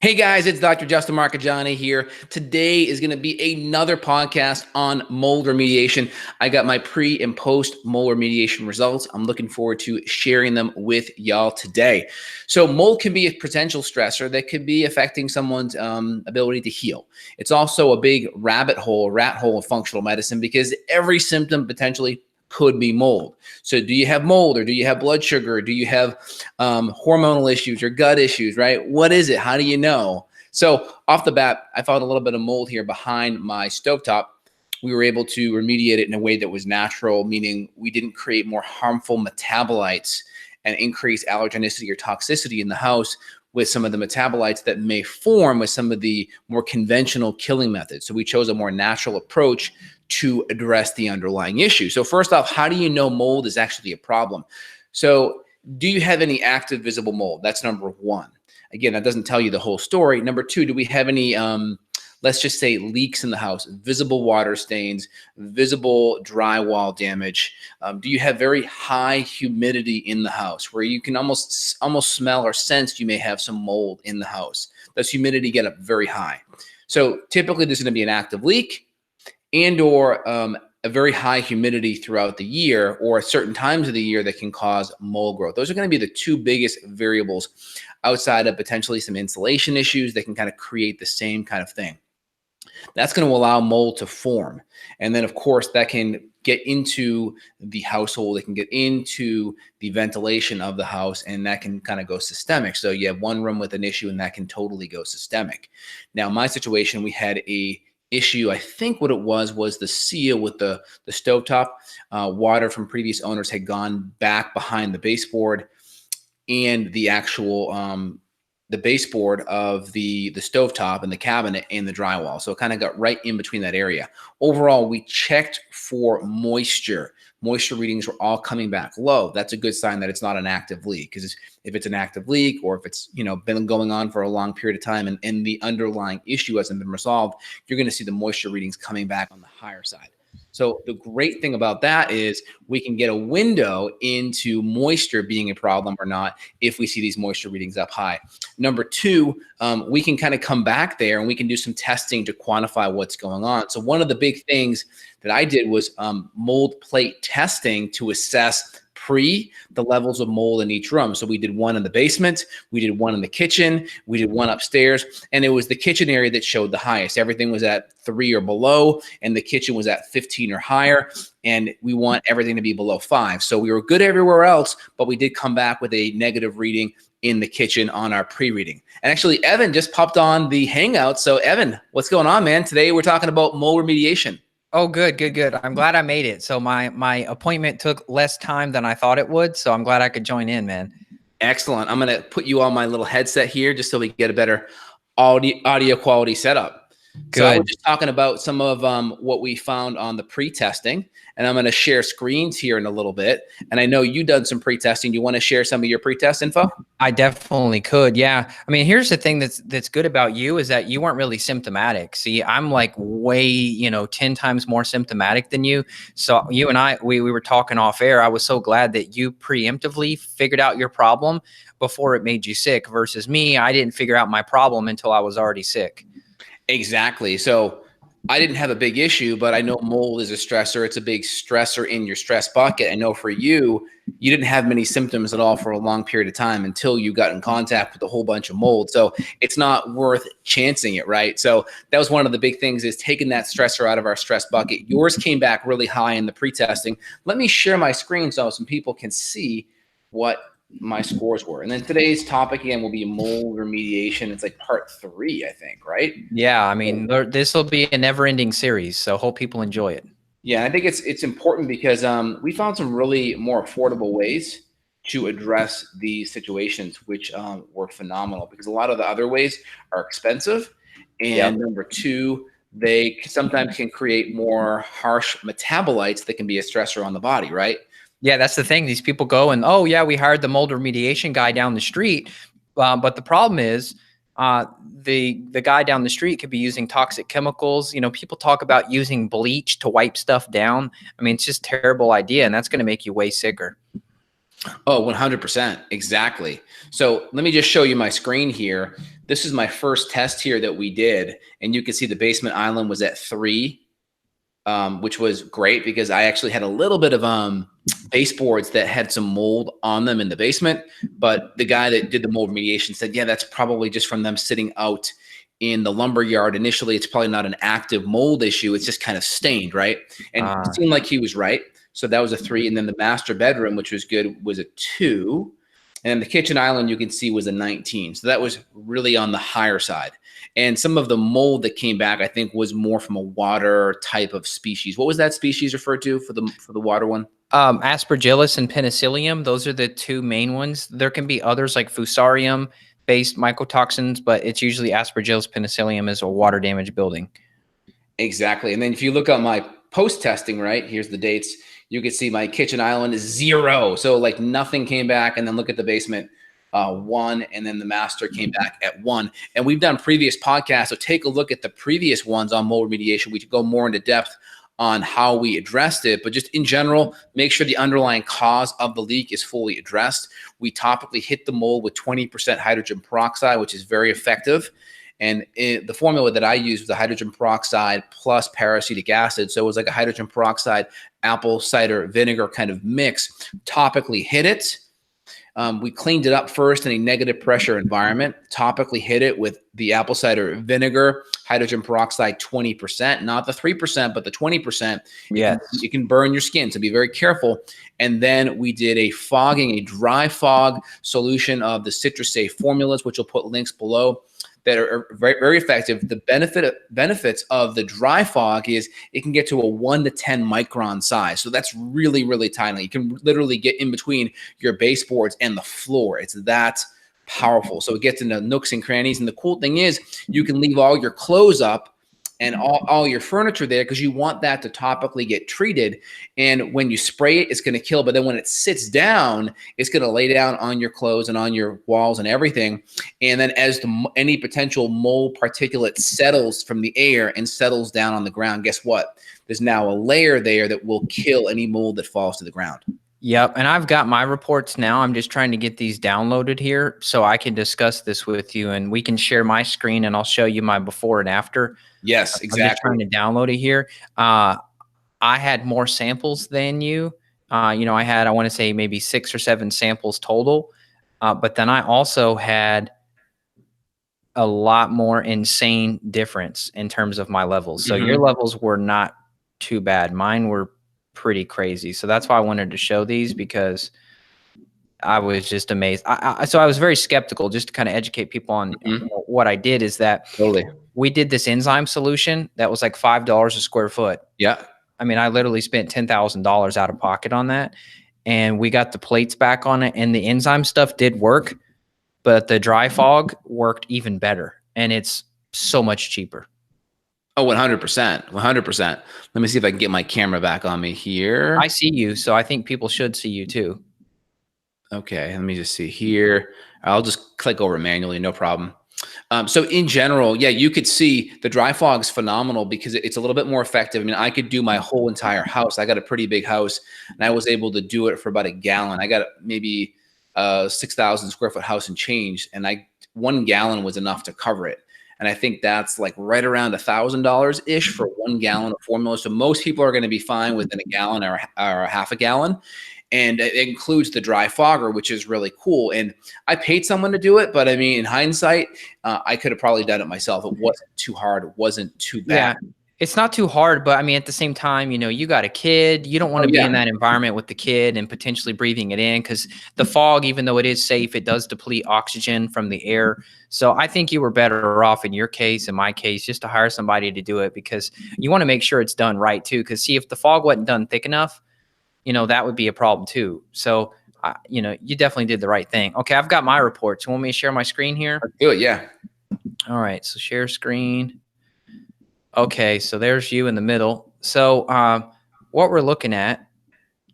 Hey guys, it's Dr. Justin Marcagiani here. Today is going to be another podcast on mold remediation. I got my pre and post mold remediation results. I'm looking forward to sharing them with y'all today. So mold can be a potential stressor that could be affecting someone's ability to heal. It's also a big rat hole of functional medicine because every symptom potentially could be mold. So do you have mold, or do you have blood sugar, or do you have hormonal issues or gut issues, right? What is it? How do you know? So off the bat, I found a little bit of mold here behind my stovetop. We were able to remediate it in a way that was natural, meaning we didn't create more harmful metabolites and increase allergenicity or toxicity in the house with some of the metabolites that may form with some of the more conventional killing methods. So we chose a more natural approach to address the underlying issue. So first off, how do you know mold is actually a problem? So do you have any active visible mold? That's number one. Again, that doesn't tell you the whole story. Number two, do we have any, let's just say, leaks in the house, visible water stains, visible drywall damage? Do you have very high humidity in the house where you can almost smell or sense you may have some mold in the house? Does humidity get up very high? So typically there's going to be an active leak and or a very high humidity throughout the year, or at certain times of the year that can cause mold growth. Those are going to be the two biggest variables outside of potentially some insulation issues that can kind of create the same kind of thing. That's going to allow mold to form. And then, of course, that can get into the household. It can get into the ventilation of the house, and that can kind of go systemic. So you have one room with an issue, and that can totally go systemic. Now, my situation, we had a issue. I think what it was the seal with the stovetop. Water from previous owners had gone back behind the baseboard and the actual the baseboard of the stovetop and the cabinet and the drywall. So it kind of got right in between that area. Overall, we checked for moisture. Moisture readings were all coming back low. That's a good sign that it's not an active leak, because if it's an active leak, or if it's been going on for a long period of time and the underlying issue hasn't been resolved, you're going to see the moisture readings coming back on the higher side. So the great thing about that is we can get a window into moisture being a problem or not if we see these moisture readings up high. Number two, we can kind of come back there and we can do some testing to quantify what's going on. So one of the big things that I did was mold plate testing to assess the levels of mold in each room. So we did one in the basement, we did one in the kitchen, we did one upstairs, and it was the kitchen area that showed the highest. Everything was at 3 or below, and the kitchen was at 15 or higher, and we want everything to be below 5. So we were good everywhere else, but we did come back with a negative reading in the kitchen on our pre-reading. And actually, Evan just popped on the Hangout. So Evan, what's going on, man? Today we're talking about mold remediation. Oh, good. I'm glad I made it. So my appointment took less time than I thought it would. So I'm glad I could join in, man. Excellent. I'm going to put you on my little headset here just so we get a better audio quality setup. Good. So I was just talking about some of what we found on the pre-testing, and I'm going to share screens here in a little bit. And I know you've done some pre-testing. You want to share some of your pre-test info? I definitely could. Yeah. I mean, here's the thing that's good about you is that you weren't really symptomatic. See, I'm like way, 10 times more symptomatic than you. So you and I, we were talking off air. I was so glad that you preemptively figured out your problem before it made you sick, versus me. I didn't figure out my problem until I was already sick. Exactly. So I didn't have a big issue, but I know mold is a stressor. It's a big stressor in your stress bucket. I know for you, you didn't have many symptoms at all for a long period of time until you got in contact with a whole bunch of mold. So it's not worth chancing it, right? So that was one of the big things, is taking that stressor out of our stress bucket. Yours came back really high in the pre-testing. Let me share my screen so some people can see what my scores were. And then today's topic again will be mold remediation. It's like part 3, I think, right? Yeah, I mean, this will be a never-ending series, so hope people enjoy it. Yeah, I think it's important because we found some really more affordable ways to address these situations, which were phenomenal, because a lot of the other ways are expensive. And number two, they sometimes can create more harsh metabolites that can be a stressor on the body, right? Yeah, that's the thing. These people go and, oh, yeah, we hired the mold remediation guy down the street. But the problem is the guy down the street could be using toxic chemicals. People talk about using bleach to wipe stuff down. I mean, it's just a terrible idea, and that's going to make you way sicker. Oh, 100%. Exactly. So let me just show you my screen here. This is my first test here that we did. And you can see the basement island was at 3, which was great because I actually had a little bit of baseboards that had some mold on them in the basement. But the guy that did the mold remediation said, yeah, that's probably just from them sitting out in the lumber yard. Initially, it's probably not an active mold issue. It's just kind of stained, right? And it seemed like he was right. So that was a 3. And then the master bedroom, which was good, was a 2. And then the kitchen island, you can see, was a 19. So that was really on the higher side. And some of the mold that came back, I think, was more from a water type of species. What was that species referred to for the water one? Aspergillus and penicillium. Those are the 2 main ones. There can be others like Fusarium based mycotoxins, but it's usually Aspergillus penicillium is a water damage building. Exactly. And then if you look at my post testing, right, here's the dates. You can see my kitchen island is 0. So like nothing came back. And then look at the basement, 1. And then the master came back at 1. And we've done previous podcasts. So take a look at the previous ones on mold remediation. We could go more into depth on how we addressed it. But just in general, make sure the underlying cause of the leak is fully addressed. We topically hit the mold with 20% hydrogen peroxide, which is very effective. And the formula that I used was a hydrogen peroxide plus paracetic acid. So it was like a hydrogen peroxide, apple cider vinegar kind of mix. Topically hit it. We cleaned it up first in a negative pressure environment. Topically hit it with the apple cider vinegar, hydrogen peroxide 20%, not the 3%, but the 20%. Yes. You can burn your skin, so be very careful. And then we did a fogging, a dry fog solution of the Citrus Safe formulas, which we'll put links below, that are very, very effective. The benefits of the dry fog is it can get to a 1 to 10 micron size. So that's really, really tiny. You can literally get in between your baseboards and the floor. It's that powerful. So it gets into nooks and crannies. And the cool thing is you can leave all your clothes up and all your furniture there because you want that to topically get treated. And when you spray it, it's going to kill. But then when it sits down, it's going to lay down on your clothes and on your walls and everything. And then as any potential mold particulate settles from the air and settles down on the ground, guess what? There's now a layer there that will kill any mold that falls to the ground. Yep. And I've got my reports now. I'm just trying to get these downloaded here so I can discuss this with you and we can share my screen and I'll show you my before and after. Yes, exactly. I'm just trying to download it here. I had more samples than you. I had, I want to say maybe 6 or 7 samples total. But then I also had a lot more insane difference in terms of my levels. So your levels were not too bad. Mine were pretty crazy. So that's why I wanted to show these because I was just amazed. So I was very skeptical just to kind of educate people on what I did is that we did this enzyme solution that was like $5 a square foot. Yeah. I mean, I literally spent $10,000 out of pocket on that and we got the plates back on it and the enzyme stuff did work, but the dry fog worked even better and it's so much cheaper. Oh, 100%. 100%. Let me see if I can get my camera back on me here. I see you. So I think people should see you too. Okay. Let me just see here. I'll just click over manually. No problem. So in general, yeah, you could see the dry fog is phenomenal because it's a little bit more effective. I mean, I could do my whole entire house. I got a pretty big house and I was able to do it for about a gallon. I got maybe 6,000 square foot house and change. And 1 gallon was enough to cover it. And I think that's like right around $1,000-ish for 1 gallon of formula. So most people are going to be fine within a gallon or a half a gallon. And it includes the dry fogger, which is really cool. And I paid someone to do it, but I mean, in hindsight, I could have probably done it myself. It wasn't too hard. It wasn't too bad. Yeah. It's not too hard, but I mean, at the same time, you got a kid, you don't want to be in that environment with the kid and potentially breathing it in because the fog, even though it is safe, it does deplete oxygen from the air. So I think you were better off in your case, in my case, just to hire somebody to do it because you want to make sure it's done right too. Because see, if the fog wasn't done thick enough, that would be a problem too. So, you definitely did the right thing. Okay, I've got my reports. You want me to share my screen here? Let's do it, yeah. All right, so share screen. Okay, so there's you in the middle. So what we're looking at,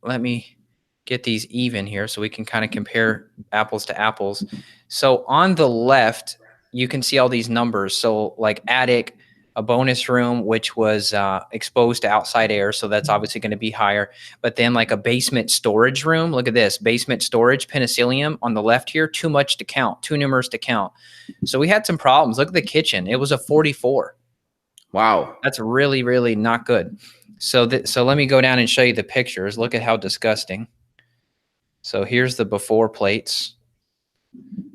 let me get these even here so we can kind of compare apples to apples. So on the left, you can see all these numbers. So like attic, a bonus room, which was exposed to outside air. So that's obviously going to be higher. But then like a basement storage room, look at this, basement storage, penicillium on the left here, too much to count, too numerous to count. So we had some problems. Look at the kitchen. It was a 44. Wow. That's really, really not good. So let me go down and show you the pictures. Look at how disgusting. So here's the before plates.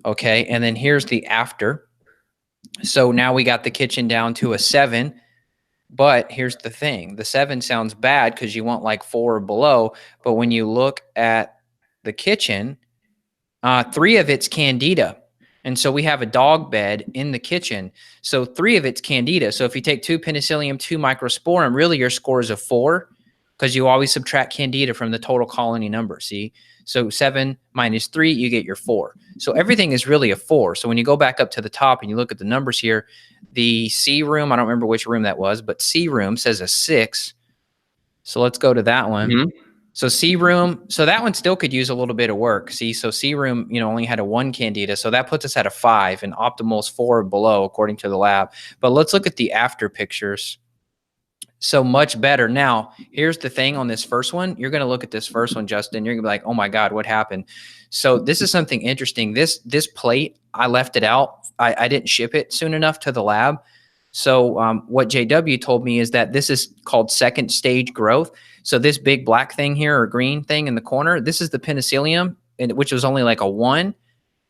Okay. And then here's the after. So now we got the kitchen down to a 7, but here's the thing. The 7 sounds bad because you want like 4 or below. But when you look at the kitchen, 3 of it's candida. And so we have a dog bed in the kitchen. So 3 of it's candida. So if you take 2 penicillium, 2 microsporum, really your score is a 4 because you always subtract candida from the total colony number. See? So 7 minus 3, you get your 4. So everything is really a 4. So when you go back up to the top and you look at the numbers here, the C room, I don't remember which room that was, but C room says a 6. So let's go to that one. Mm-hmm. So C room, so that one still could use a little bit of work. See, so C room, only had a 1 candida. So that puts us at a 5 and optimal is 4 or below according to the lab. But let's look at the after pictures. So much better. Now, here's the thing on this first one. You're going to look at this first one, Justin. You're going to be like, oh my God, what happened? So this is something interesting. This plate, I left it out. I didn't ship it soon enough to the lab. So what JW told me is that this is called second stage growth. So this big black thing here or green thing in the corner, this is the penicillium, which was only like a 1,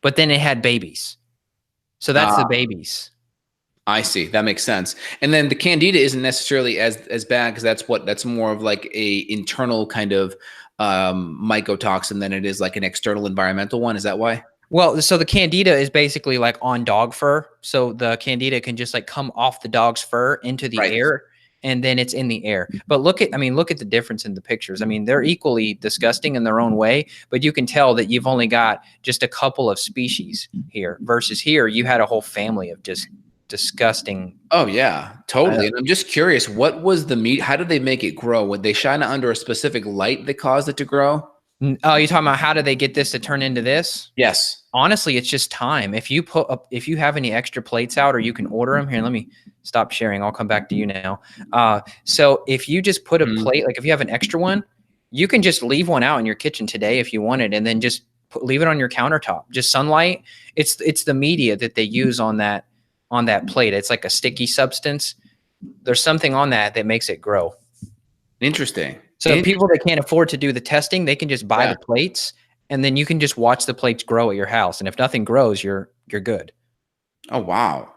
but then it had babies. So that's the babies. I see. That makes sense. And then the candida isn't necessarily as bad because that's more of like a internal kind of mycotoxin than it is like an external environmental one. Is that why? Well, so the candida is basically like on dog fur. So the candida can just like come off the dog's fur into the air, and then it's in the air. But look at the difference in the pictures. I mean, they're equally disgusting in their own way, but you can tell that you've only got just a couple of species here versus here you had a whole family of just disgusting. Oh yeah, totally. And I'm just curious, what was the meat? How did they make it grow? Would they shine it under a specific light that caused it to grow? Oh, you're talking about how do they get this to turn into this? Yes. Honestly, it's just time. If you have any extra plates out or you can order them here, let me stop sharing. I'll come back to you now. So if you just put a plate, like if you have an extra one, you can just leave one out in your kitchen today if you wanted, and then just leave it on your countertop. Just sunlight. It's the media that they use on that plate. It's like a sticky substance. There's something on that makes it grow. Interesting. So people that can't afford to do the testing, they can just buy the plates, and then you can just watch the plates grow at your house. And if nothing grows, you're good. Oh, wow.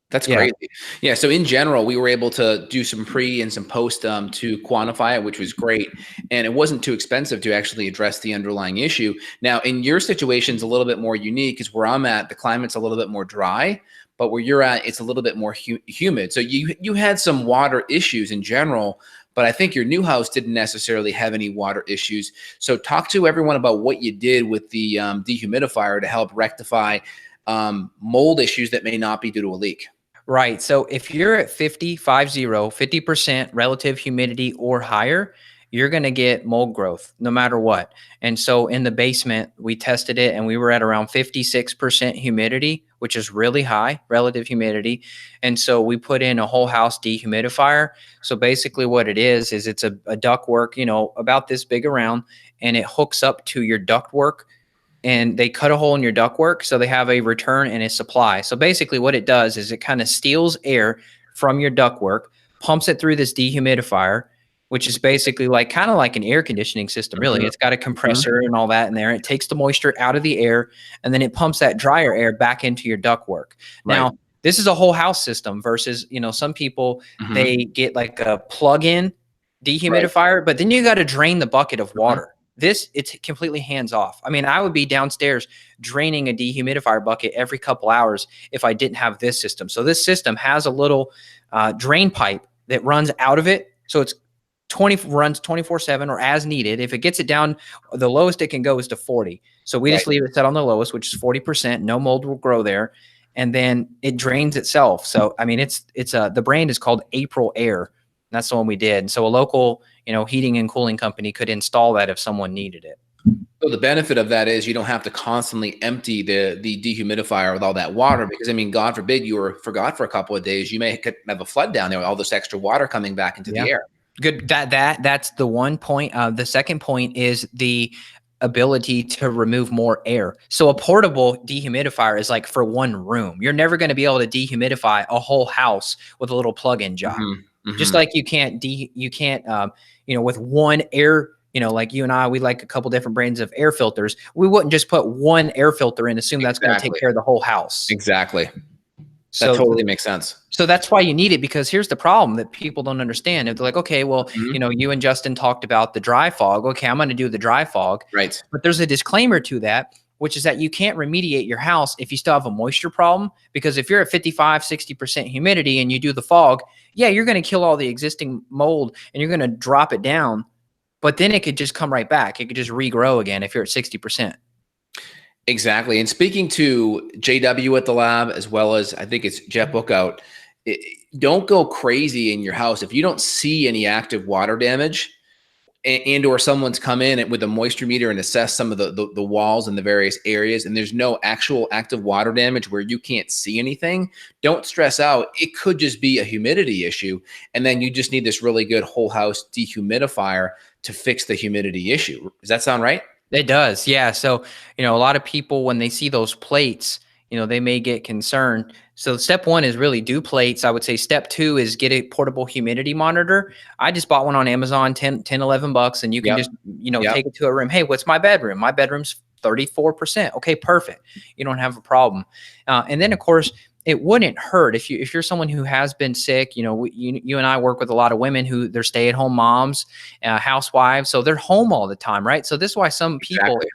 That's crazy. Yeah. So in general, we were able to do some pre and some post to quantify it, which was great. And it wasn't too expensive to actually address the underlying issue. Now, in your situation, it's a little bit more unique because where I'm at, the climate's a little bit more dry, but where you're at, it's a little bit more humid. So you had some water issues in general, but I think your new house didn't necessarily have any water issues. So talk to everyone about what you did with the dehumidifier to help rectify mold issues that may not be due to a leak. Right. So if you're at 50% relative humidity or higher, you're going to get mold growth no matter what. And so in the basement, we tested it and we were at around 56% humidity, which is really high relative humidity. And so we put in a whole house dehumidifier. So basically what it is it's a ductwork, about this big around, and it hooks up to your ductwork. And they cut a hole in your ductwork, so they have a return and a supply. So basically what it does is it kind of steals air from your ductwork, pumps it through this dehumidifier, which is basically kind of like an air conditioning system, really. It's got a compressor and all that in there. It takes the moisture out of the air, and then it pumps that drier air back into your ductwork. Now, this is a whole house system versus, some people, they get like a plug-in dehumidifier, but then you got to drain the bucket of water. It's completely hands off. I mean, I would be downstairs draining a dehumidifier bucket every couple hours if I didn't have this system. So this system has a little drain pipe that runs out of it. So it's runs 24/7 or as needed. If it gets it down, the lowest it can go is to 40. So we just leave it set on the lowest, which is 40%. No mold will grow there. And then it drains itself. So, I mean, the brand is called April Air. That's the one we did. And so a local, heating and cooling company could install that if someone needed it. So the benefit of that is you don't have to constantly empty the dehumidifier with all that water, because I mean, God forbid you were forgot for a couple of days, you may have a flood down there with all this extra water coming back into Yeah. the air. Good. That's the one point. The second point is the ability to remove more air. So a portable dehumidifier is like for one room. You're never going to be able to dehumidify a whole house with a little plug-in job. Mhm, Just mhm. like you can't with one air, like you and I, we like a couple different brands of air filters. We wouldn't just put one air filter in, assume that's going to take Exactly, care of the whole house. exactly. That So totally makes sense. so that's why you need it, because here's the problem that people don't understand. If they're like, okay, well, Mhm. you and Justin talked about the dry fog. Okay, I'm going to do the dry fog. Right. But there's a disclaimer to that, which is that you can't remediate your house if you still have a moisture problem. Because if you're at 55, 60% humidity and you do the fog, yeah, you're going to kill all the existing mold and you're going to drop it down. But then it could just come right back. It could just regrow again if you're at 60%. Exactly. And speaking to JW at the lab, as well as I think it's Jeff Bookout, don't go crazy in your house. If you don't see any active water damage, and or someone's come in with a moisture meter and assess some of the walls in the various areas, and there's no actual active water damage where you can't see anything, don't stress out. It could just be a humidity issue, and then you just need this really good whole house dehumidifier to fix the humidity issue. Does that sound right? It does. Yeah. So, a lot of people, when they see those plates, they may get concerned. So step one is really do plates. I would say step two is get a portable humidity monitor. I just bought one on Amazon, 11 bucks, and you can Yep. just, Yep. take it to a room. Hey, what's my bedroom? My bedroom's 34%. Okay, perfect. You don't have a problem. And then of course, it wouldn't hurt if you're someone who has been sick. You and I work with a lot of women who they're stay-at-home moms, housewives, so they're home all the time, right? So this is why some people, Exactly.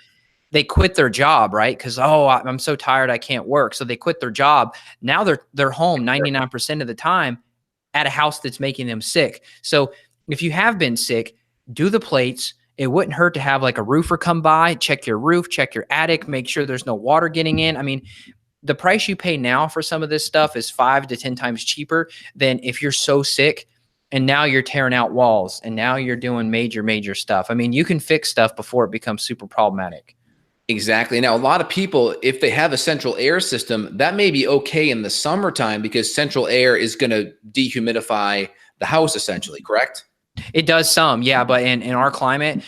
they quit their job, right? Because I'm so tired, I can't work. So they quit their job. Now they're home 99% of the time at a house that's making them sick. So if you have been sick, do the plates. It wouldn't hurt to have like a roofer come by, check your roof, check your attic, make sure there's no water getting in. I mean, the price you pay now for some of this stuff is 5 to 10 times cheaper than if you're so sick and now you're tearing out walls and now you're doing major stuff. I mean, you can fix stuff before it becomes super problematic. Exactly. Now, a lot of people, if they have a central air system, that may be okay in the summertime because central air is going to dehumidify the house essentially, correct? It does some, yeah, but in our climate,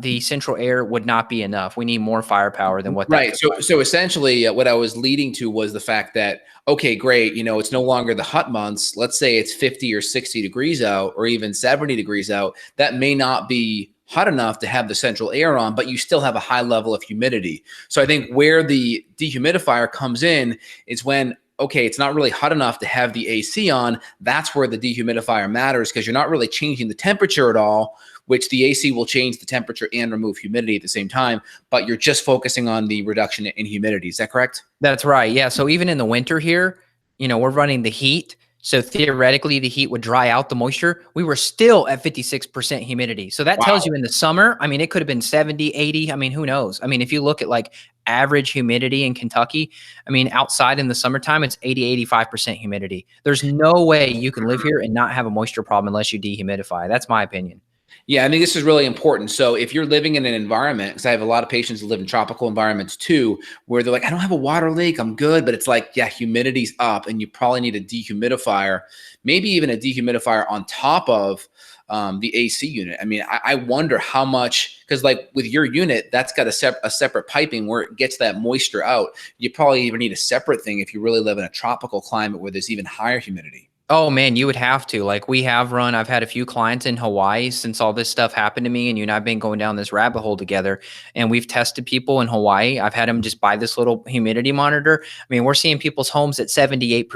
the central air would not be enough. We need more firepower than what that Right. could So essentially, what I was leading to was the fact that, okay, great, it's no longer the hot months. Let's say it's 50 or 60 degrees out, or even 70 degrees out. That may not be hot enough to have the central air on, but you still have a high level of humidity. So I think where the dehumidifier comes in is when, okay, it's not really hot enough to have the AC on. That's where the dehumidifier matters, because you're not really changing the temperature at all, which the AC will change the temperature and remove humidity at the same time, but you're just focusing on the reduction in humidity. Is that correct? That's right. Yeah. So even in the winter here, we're running the heat. So theoretically, the heat would dry out the moisture. We were still at 56% humidity. So that tells Wow. you in the summer, I mean, it could have been 70, 80. I mean, who knows? I mean, if you look at like average humidity in Kentucky, I mean, outside in the summertime, it's 80, 85% humidity. There's no way you can live here and not have a moisture problem unless you dehumidify. That's my opinion. Yeah, I think this is really important. So if you're living in an environment, because I have a lot of patients who live in tropical environments too, where they're like, I don't have a water leak, I'm good. But it's like, yeah, humidity's up and you probably need a dehumidifier, maybe even a dehumidifier on top of the AC unit. I mean, I wonder how much, because like with your unit, that's got a separate piping where it gets that moisture out. You probably even need a separate thing if you really live in a tropical climate where there's even higher humidity. Oh man, you would have to. Like I've had a few clients in Hawaii since all this stuff happened to me, and you and I've been going down this rabbit hole together, and we've tested people in Hawaii. I've had them just buy this little humidity monitor. I mean, we're seeing people's homes at 78%,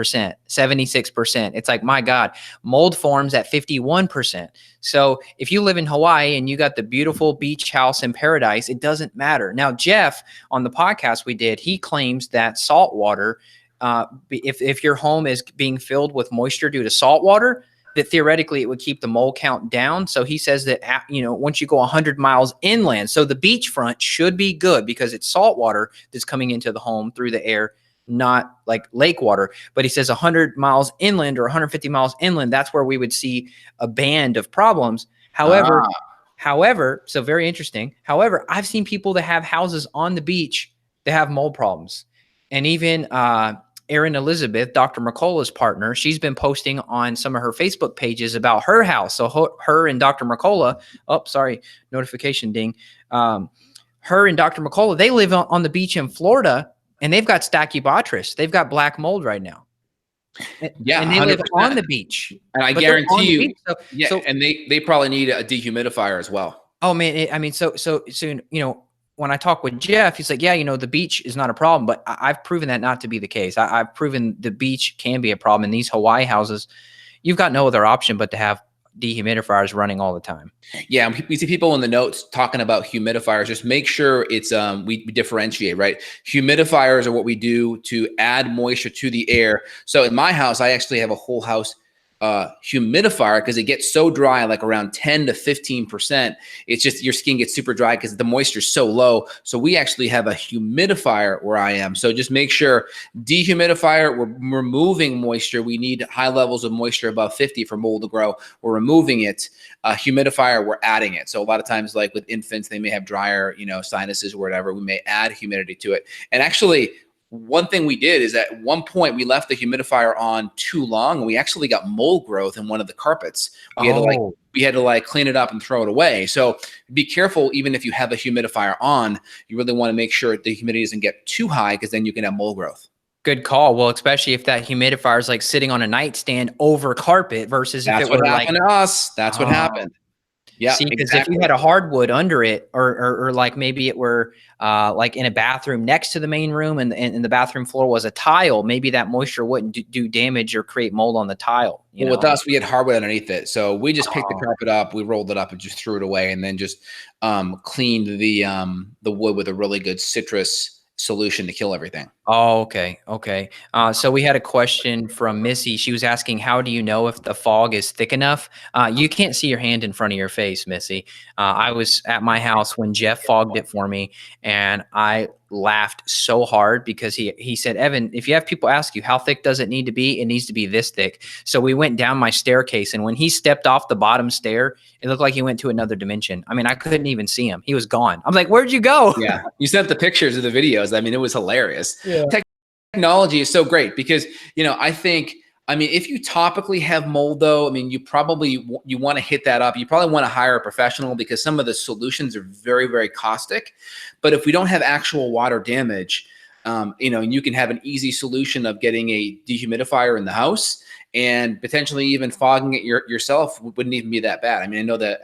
76%. It's like, my God, mold forms at 51%. So if you live in Hawaii and you got the beautiful beach house in paradise, it doesn't matter. Now, Jeff, on the podcast we did, he claims that salt water, if your home is being filled with moisture due to salt water, that theoretically it would keep the mold count down. So he says that, once you go 100 miles inland, so the beachfront should be good because it's salt water that's coming into the home through the air, not like lake water. But he says 100 miles inland or 150 miles inland, that's where we would see a band of problems. Ah, However, so very interesting. However, I've seen people that have houses on the beach that have mold problems. And even Erin Elizabeth, Dr. McCullough's partner, she's been posting on some of her Facebook pages about her house. So her and Dr. McCullough, oh, sorry, notification ding. Her and Dr. McCullough, they live on the beach in Florida, and they've got Stachybotrys. They've got black mold right now. Yeah, and they 100%. live on the beach. And I guarantee you, beach, and they probably need a dehumidifier as well. Oh man, I mean, so when I talk with Jeff, he's like, yeah, the beach is not a problem, but I've proven that not to be the case. I've proven the beach can be a problem. In these Hawaii houses, you've got no other option but to have dehumidifiers running all the time. Yeah, we see people in the notes talking about humidifiers. Just make sure it's we differentiate, right? Humidifiers are what we do to add moisture to the air. So in my house, I actually have a whole house humidifier because it gets so dry, like around 10 to 15%. It's just your skin gets super dry because the moisture is so low. So we actually have a humidifier where I am. So just make sure dehumidifier, we're removing moisture. We need high levels of moisture above 50 for mold to grow. We're removing it. Humidifier, we're adding it. So a lot of times, like with infants, they may have drier, sinuses or whatever. We may add humidity to it. And actually, one thing we did is at one point we left the humidifier on too long, and we actually got mold growth in one of the carpets. We had to clean it up and throw it away. So be careful. Even if you have a humidifier on, you really want to make sure the humidity doesn't get too high, because then you can have mold growth. Good call. Well, especially if that humidifier is like sitting on a nightstand over carpet versus if it were happened to us. That's what happened. Yeah, see, because if you had a hardwood under it, or like maybe it were like in a bathroom next to the main room, and the bathroom floor was a tile, maybe that moisture wouldn't do damage or create mold on the tile. With us, we had hardwood underneath it, so we just picked the carpet up, we rolled it up, and just threw it away, and then just cleaned the wood with a really good citrus solution to kill everything. Oh, okay. Okay. So we had a question from Missy. She was asking, how do you know if the fog is thick enough? You can't see your hand in front of your face, Missy. I was at my house when Jeff fogged it for me, and I laughed so hard because he said, Evan, if you have people ask you how thick does it need to be, it needs to be this thick. So we went down my staircase, and when he stepped off the bottom stair, it looked like he went to another dimension. I mean, I couldn't even see him. He was gone. I'm like, where'd you go? Yeah. You sent the pictures of the videos. I mean, it was hilarious. Yeah. Technology is so great because, I think, if you topically have mold though, you probably, you want to hit that up. You probably want to hire a professional because some of the solutions are very, very caustic. But if we don't have actual water damage, and you can have an easy solution of getting a dehumidifier in the house, and potentially even fogging it yourself wouldn't even be that bad. I know that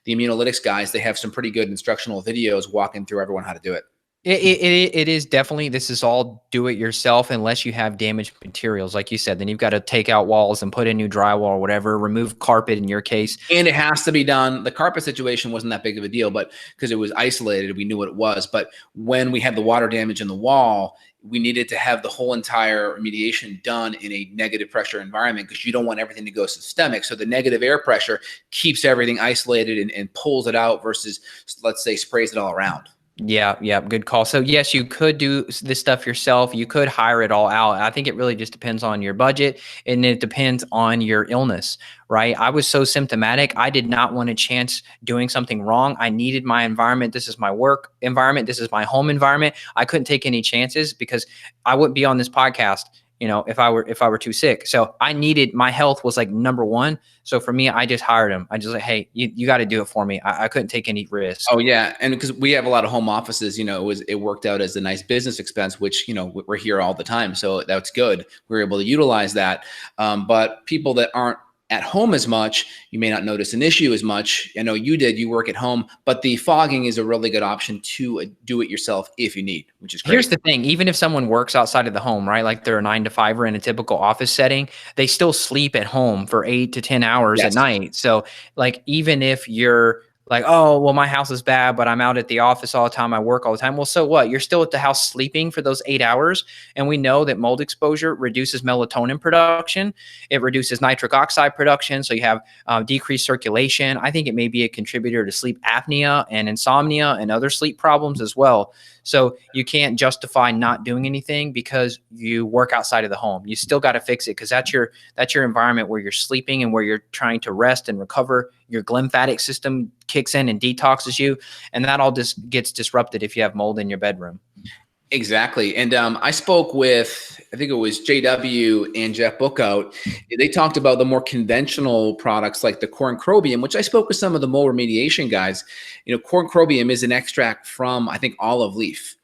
the immunolytics guys, they have some pretty good instructional videos walking through everyone how to do it. It is definitely, this is all do it yourself unless you have damaged materials. Like you said, then you've got to take out walls and put in new drywall or whatever, remove carpet in your case. And it has to be done. The carpet situation wasn't that big of a deal, but because it was isolated, we knew what it was. But when we had the water damage in the wall, we needed to have the whole entire remediation done in a negative pressure environment, because you don't want everything to go systemic. So the negative air pressure keeps everything isolated and pulls it out versus, let's say, sprays it all around. Yeah, good call. So yes, you could do this stuff yourself. You could hire it all out. I think it really just depends on your budget, and it depends on your illness, right? I was so symptomatic. I did not want a chance doing something wrong. I needed my environment. This is my work environment. This is my home environment. I couldn't take any chances because I wouldn't be on this podcast, if I were too sick. So I needed, my health was like number one. So for me, I just hired him. I just like, hey, you got to do it for me. I couldn't take any risks. Oh yeah. And because we have a lot of home offices, it worked out as a nice business expense, which, we're here all the time. So that's good. We're able to utilize that. But people that aren't at home as much, you may not notice an issue as much. I know you did, you work at home, but the fogging is a really good option to do it yourself if you need, which is great. Here's the thing, even if someone works outside of the home, right? Like they're a 9-to-5 in a typical office setting, they still sleep at home for 8 to 10 hours at night. So like, even if you're like, oh, well, my house is bad, but I'm out at the office all the time, I work all the time. Well, so what? You're still at the house sleeping for those 8 hours. And we know that mold exposure reduces melatonin production. It reduces nitric oxide production. So you have decreased circulation. I think it may be a contributor to sleep apnea and insomnia and other sleep problems as well. So you can't justify not doing anything because you work outside of the home. You still got to fix it because that's your environment where you're sleeping and where you're trying to rest and recover. Your glymphatic system kicks in and detoxes you, and that all just gets disrupted if you have mold in your bedroom. Exactly. And I spoke with, I think it was JW and Jeff Bookout. They talked about the more conventional products like the corn chromium, which I spoke with some of the mold remediation guys. Corn chromium is an extract from, I think, olive leaf.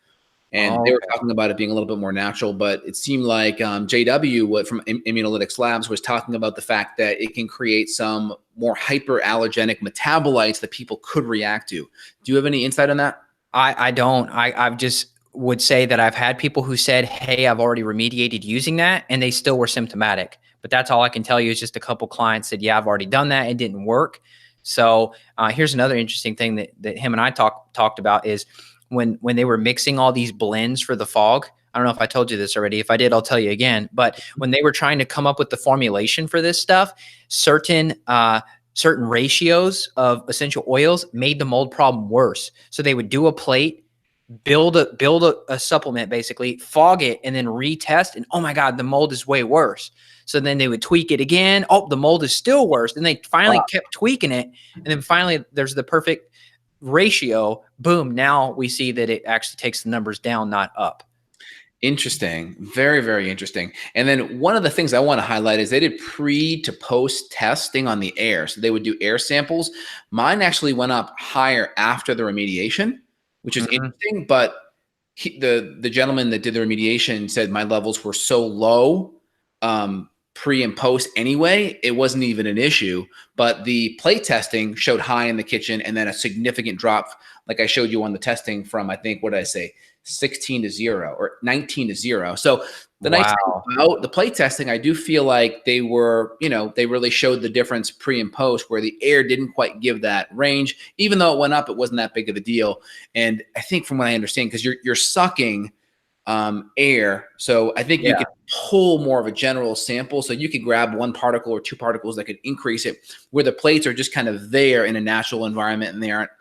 And they were talking about it being a little bit more natural, but it seemed like JW from Immunolytics Labs was talking about the fact that it can create some more hyperallergenic metabolites that people could react to. Do you have any insight on that? I don't. I've just would say that I've had people who said, hey, I've already remediated using that, and they still were symptomatic. But that's all I can tell you is just a couple clients said, yeah, I've already done that. It didn't work. So here's another interesting thing that him and I talked about is when they were mixing all these blends for the fog. I don't know if I told you this already. If I did, I'll tell you again. But when they were trying to come up with the formulation for this stuff, certain ratios of essential oils made the mold problem worse. So they would do a plate, build a supplement, basically fog it, and then retest. And oh my God, the mold is way worse. So then they would tweak it again. Oh, the mold is still worse. And they finally kept tweaking it. And then finally there's the perfect ratio. Boom. Now we see that it actually takes the numbers down, not up. Interesting. Very, very interesting. And then one of the things I want to highlight is they did pre to post testing on the air. So they would do air samples. Mine actually went up higher after the remediation, which is interesting. But the gentleman that did the remediation said my levels were so low pre and post anyway, it wasn't even an issue. But the plate testing showed high in the kitchen and then a significant drop, like I showed you on the testing from, I think, what did I say? 16 to 0 or 19 to 0. So the nice thing about the plate testing, I do feel like they were, they really showed the difference pre and post where the air didn't quite give that range. Even though it went up, it wasn't that big of a deal. And I think from what I understand, because you're sucking air. So I think you could pull more of a general sample. So you could grab one particle or two particles that could increase it, where the plates are just kind of there in a natural environment and they aren't,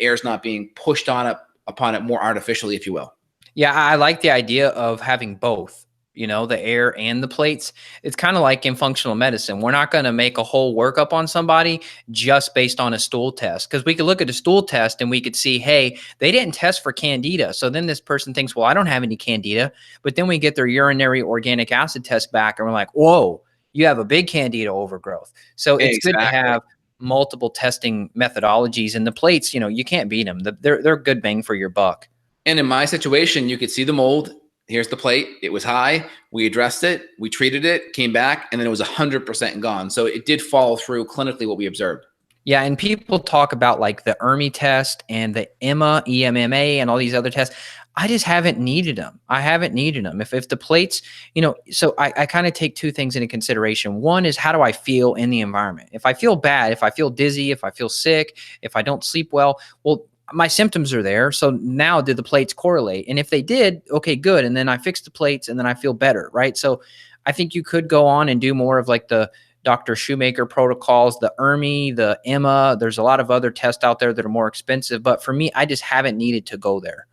air's not being pushed upon it more artificially, if you will. Yeah, I like the idea of having both, the air and the plates. It's kind of like in functional medicine. We're not going to make a whole workup on somebody just based on a stool test, because we could look at a stool test and we could see, hey, they didn't test for candida. So then this person thinks, well, I don't have any candida. But then we get their urinary organic acid test back and we're like, whoa, you have a big candida overgrowth. So it's good to have multiple testing methodologies, and the plates, you can't beat them. They're good bang for your buck. And in my situation, you could see the mold. Here's the plate. It was high. We addressed it. We treated it, came back, and then it was 100% gone. So it did follow through clinically what we observed. Yeah, and people talk about like the EMA test and the EMMA, and all these other tests. I just haven't needed them. I haven't needed them. If the plates, so I kind of take two things into consideration. One is, how do I feel in the environment? If I feel bad, if I feel dizzy, if I feel sick, if I don't sleep well, my symptoms are there. So now did the plates correlate? And if they did, okay, good. And then I fix the plates and then I feel better, right? So I think you could go on and do more of like the Dr. Shoemaker protocols, the EMI, the EMMA. There's a lot of other tests out there that are more expensive. But for me, I just haven't needed to go there.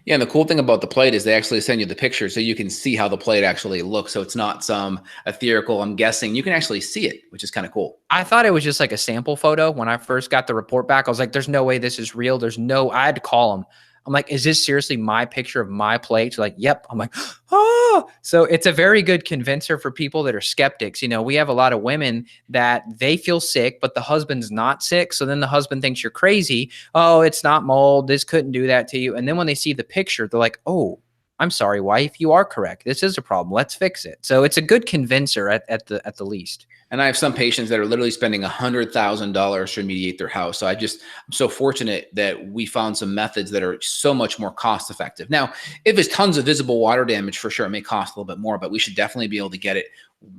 Yeah, and the cool thing about the plate is they actually send you the picture so you can see how the plate actually looks. So it's not some ethereal, I'm guessing. You can actually see it, which is kind of cool. I thought it was just like a sample photo. When I first got the report back, I was like, there's no way this is real. I had to call them. I'm like, is this seriously my picture of my plate? They're like, yep. I'm like, oh. So it's a very good convincer for people that are skeptics. We have a lot of women that they feel sick, but the husband's not sick. So then the husband thinks you're crazy. Oh, it's not mold. This couldn't do that to you. And then when they see the picture, they're like, oh, I'm sorry, wife, you are correct. This is a problem. Let's fix it. So it's a good convincer at the least. And I have some patients that are literally spending $100,000 to remediate their house. So I'm so fortunate that we found some methods that are so much more cost effective. Now, if it's tons of visible water damage, for sure, it may cost a little bit more, but we should definitely be able to get it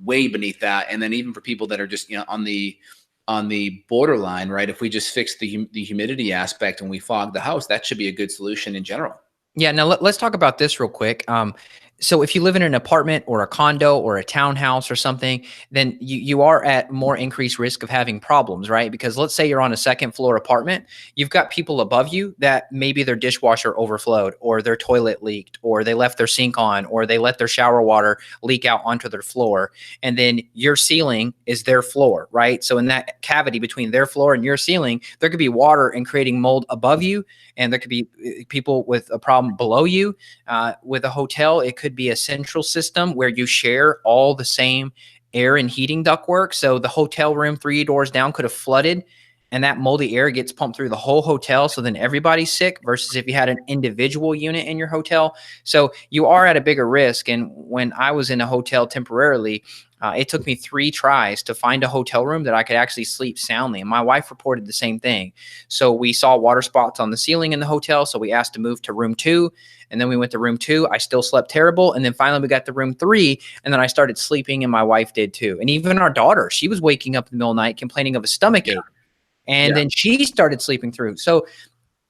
way beneath that. And then even for people that are just, on the borderline, right? If we just fix the humidity aspect and we fog the house, that should be a good solution in general. Yeah. Now let's talk about this real quick. So if you live in an apartment or a condo or a townhouse or something, then you are at more increased risk of having problems, right? Because let's say you're on a second floor apartment, you've got people above you that maybe their dishwasher overflowed or their toilet leaked or they left their sink on or they let their shower water leak out onto their floor. And then your ceiling is their floor, right? So in that cavity between their floor and your ceiling, there could be water and creating mold above you. And there could be people with a problem below you. With a hotel, it could be a central system where you share all the same air and heating ductwork. So the hotel room 3 doors down could have flooded and that moldy air gets pumped through the whole hotel. So then everybody's sick versus if you had an individual unit in your hotel. So you are at a bigger risk. And when I was in a hotel temporarily, it took me 3 tries to find a hotel room that I could actually sleep soundly. And my wife reported the same thing. So we saw water spots on the ceiling in the hotel. So we asked to move to room 2. And then we went to room 2. I still slept terrible. And then finally we got to room 3. And then I started sleeping and my wife did too. And even our daughter, she was waking up in the middle of the night complaining of a stomach ache. And then she started sleeping through. So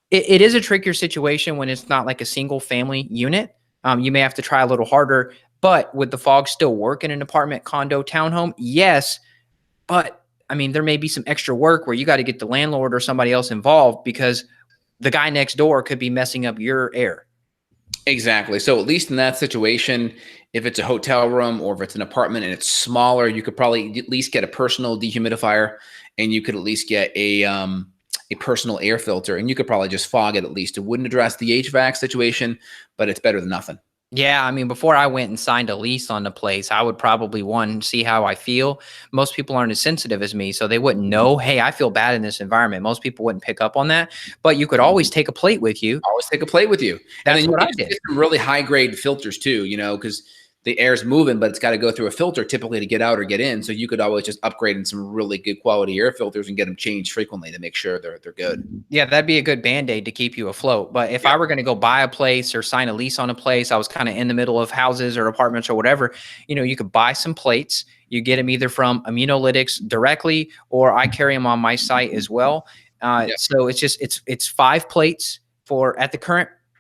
it is a trickier situation when it's not like a single family unit. You may have to try a little harder. But would the fog still work in an apartment, condo, townhome? Yes. But I mean, there may be some extra work where you got to get the landlord or somebody else involved because the guy next door could be messing up your air. Exactly. So at least in that situation, if it's a hotel room or if it's an apartment and it's smaller, you could probably at least get a personal dehumidifier and you could at least get a personal air filter and you could probably just fog it at least. It wouldn't address the HVAC situation, but it's better than nothing. Yeah, I mean, before I went and signed a lease on the place, I would probably see how I feel. Most people aren't as sensitive as me, so they wouldn't know, hey, I feel bad in this environment. Most people wouldn't pick up on that, but you could always take a plate with you. Always take a plate with you. That's and then what you I did. get some really high grade filters too, because the air's moving, but it's got to go through a filter typically to get out or get in. So you could always just upgrade in some really good quality air filters and get them changed frequently to make sure they're good. Yeah, that'd be a good Band-Aid to keep you afloat. But if I were going to go buy a place or sign a lease on a place, I was kind of in the middle of houses or apartments or whatever, you could buy some plates. You get them either from Immunolytics directly, or I carry them on my site as well. So it's 5 plates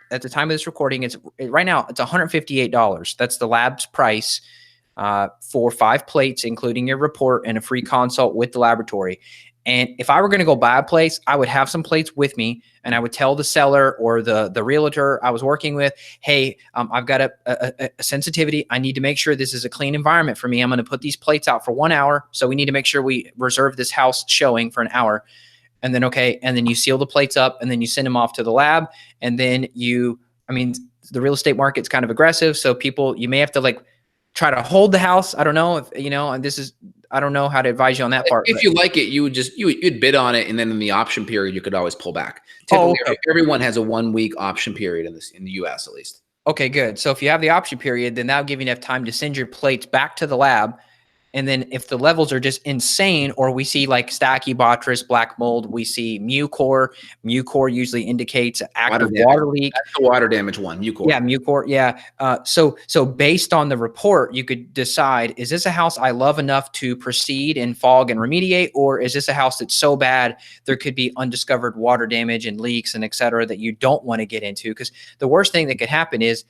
at the time of this recording, right now it's $158. That's the lab's price for 5 plates, including your report and a free consult with the laboratory. And if I were going to go buy a place, I would have some plates with me and I would tell the seller or the realtor I was working with, hey, I've got a sensitivity. I need to make sure this is a clean environment for me. I'm going to put these plates out for 1 hour. So we need to make sure we reserve this house showing for an hour. And then, and then you seal the plates up and then you send them off to the lab. And then the real estate market's kind of aggressive. So you may have to try to hold the house. I don't know if, and I don't know how to advise you on that part. If you like it, you'd bid on it. And then in the option period, you could always pull back. Typically, everyone has a 1-week option period in the US at least. Okay, good. So if you have the option period, then that'll give you enough time to send your plates back to the lab. And then if the levels are just insane, or we see like Stachybotrys, black mold, we see Mucor. Mucor usually indicates active water leak. That's the water damage one, Mucor. Yeah, Mucor. Yeah. So based on the report, you could decide, is this a house I love enough to proceed and fog and remediate? Or is this a house that's so bad, there could be undiscovered water damage and leaks and et cetera that you don't want to get into? Because the worst thing that could happen is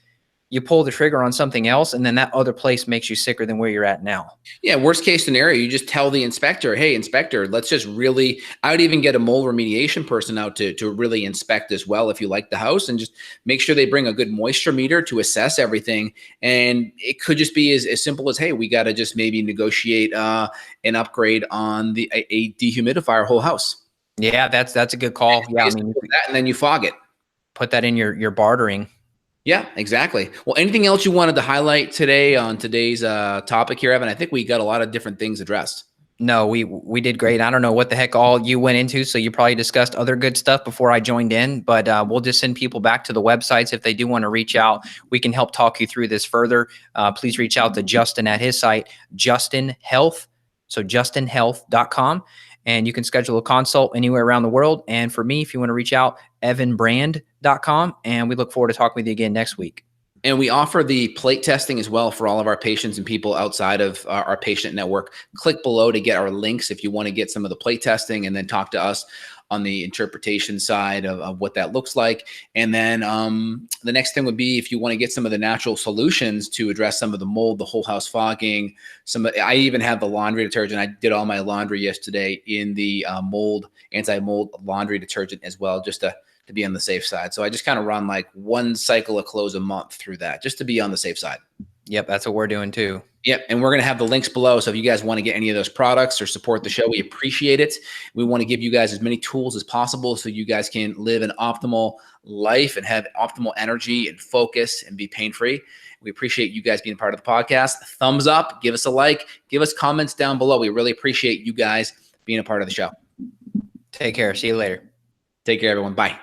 you pull the trigger on something else and then that other place makes you sicker than where you're at now. Yeah. Worst case scenario, you just tell the inspector, hey, inspector, let's just I would even get a mold remediation person out to really inspect as well if you like the house, and just make sure they bring a good moisture meter to assess everything. And it could just be as simple as, hey, we got to just maybe negotiate an upgrade on a dehumidifier whole house. Yeah, that's a good call. Yeah, and then you fog it. Put that in your bartering. Yeah, exactly. Well, anything else you wanted to highlight today on today's topic here, Evan? I think we got a lot of different things addressed. No, we did great. I don't know what the heck all you went into, so you probably discussed other good stuff before I joined in, but we'll just send people back to the websites if they do want to reach out. We can help talk you through this further. Please reach out to Justin at his site, Justin Health, so justinhealth.com. And you can schedule a consult anywhere around the world. And for me, if you want to reach out, evanbrand.com. And we look forward to talking with you again next week. And we offer the plate testing as well for all of our patients and people outside of our patient network. Click below to get our links if you want to get some of the plate testing and then talk to us on the interpretation side of what that looks like. And then the next thing would be if you want to get some of the natural solutions to address some of the mold, the whole house fogging. I even have the laundry detergent. I did all my laundry yesterday in the anti-mold laundry detergent as well, just to be on the safe side. So I just kind of run like one cycle of clothes a month through that, just to be on the safe side. Yep, that's what we're doing too. Yep. And we're going to have the links below. So if you guys want to get any of those products or support the show, we appreciate it. We want to give you guys as many tools as possible so you guys can live an optimal life and have optimal energy and focus and be pain-free. We appreciate you guys being part of the podcast. Thumbs up, give us a like, give us comments down below. We really appreciate you guys being a part of the show. Take care. See you later. Take care, everyone. Bye.